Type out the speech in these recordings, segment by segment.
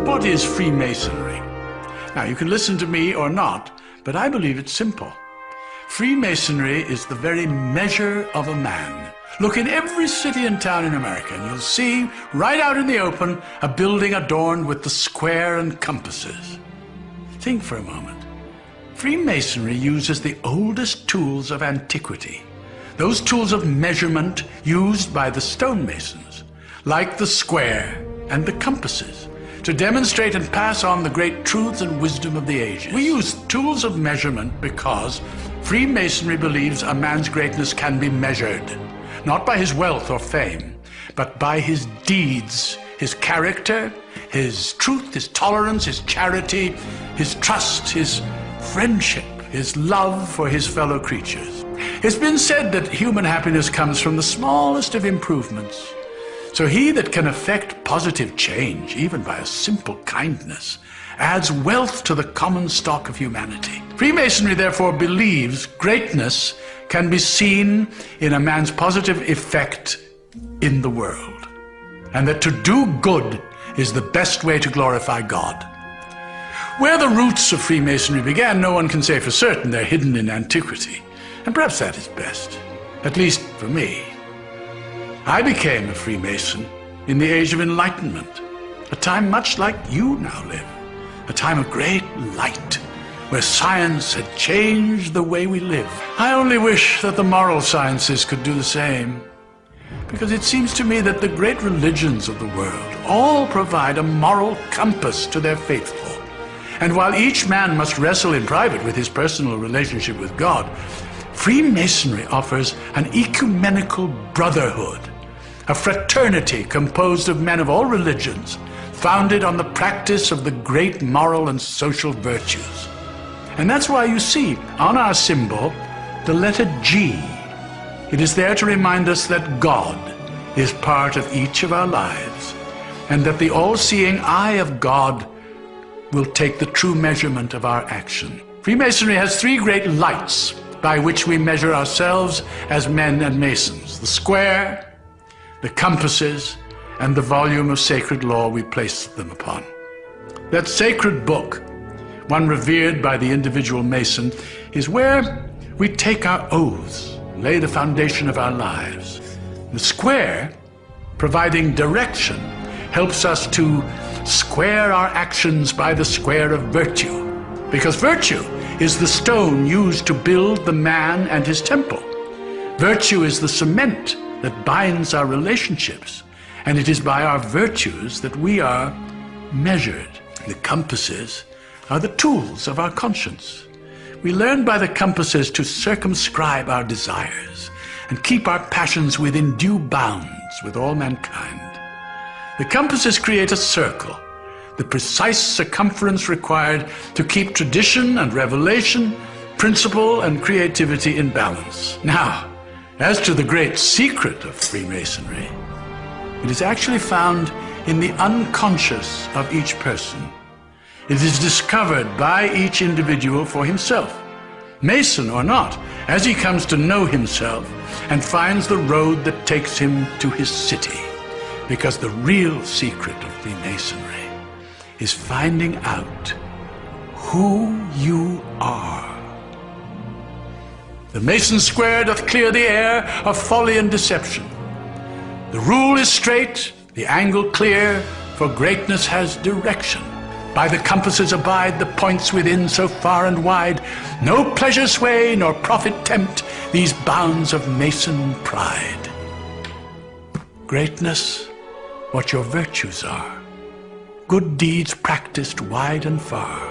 What is Freemasonry? Now, you can listen to me or not, but I believe it's simple. Freemasonry is the very measure of a man. Look in every city and town in America, and you'll see, right out in the open, a building adorned with the square and compasses. Think for a moment. Freemasonry uses the oldest tools of antiquity, those tools of measurement used by the stonemasons, like the square and the compasses, to demonstrate and pass on the great truths and wisdom of the ages. We use tools of measurement because Freemasonry believes a man's greatness can be measured, not by his wealth or fame, but by his deeds, his character, his truth, his tolerance, his charity, his trust, his friendship, his love for his fellow creatures. It's been said that human happiness comes from the smallest of improvements. So he that can effect positive change, even by a simple kindness, adds wealth to the common stock of humanity. Freemasonry therefore believes greatness can be seen in a man's positive effect in the world, and that to do good is the best way to glorify God. Where the roots of Freemasonry began, no one can say for certain. They're hidden in antiquity, and perhaps that is best, at least for me. I became a Freemason in the Age of Enlightenment, a time much like you now live, a time of great light, where science had changed the way we live. I only wish that the moral sciences could do the same, because it seems to me that the great religions of the world all provide a moral compass to their faithful. And while each man must wrestle in private with his personal relationship with God, Freemasonry offers an ecumenical brotherhood, a fraternity composed of men of all religions, founded on the practice of the great moral and social virtues. And that's why you see on our symbol the letter G. It is there to remind us that God is part of each of our lives, and that the all-seeing eye of God will take the true measurement of our action. Freemasonry has three great lights by which we measure ourselves as men and masons: the square, the compasses, and the volume of sacred law we place them upon. That sacred book, one revered by the individual mason, is where we take our oaths, lay the foundation of our lives. The square, providing direction, helps us to square our actions by the square of virtue, because virtue is the stone used to build the man and his temple. Virtue is the cement that binds our relationships, and it is by our virtues that we are measured. The compasses are the tools of our conscience. We learn by the compasses to circumscribe our desires and keep our passions within due bounds with all mankind. The compasses create a circle, the precise circumference required to keep tradition and revelation, principle and creativity in balance. Now, as to the great secret of Freemasonry, it is actually found in the unconscious of each person. It is discovered by each individual for himself, Mason or not, as he comes to know himself and finds the road that takes him to his city. Because the real secret of Freemasonry is finding out who you are. The Mason square doth clear the air of folly and deception. The rule is straight, the angle clear, for greatness has direction. By the compasses abide the points within so far and wide. No pleasure sway nor profit tempt these bounds of Mason pride. Greatness, what your virtues are, good deeds practiced wide and far.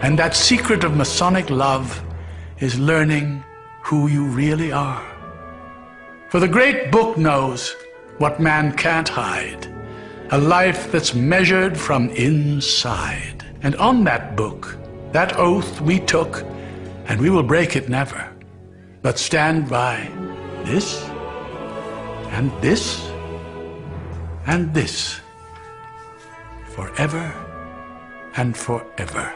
And that secret of Masonic love is learning who you really are. For the great book knows what man can't hide, a life that's measured from inside. And on that book, that oath we took, and we will break it never, but stand by this, and this, and this, forever and forever.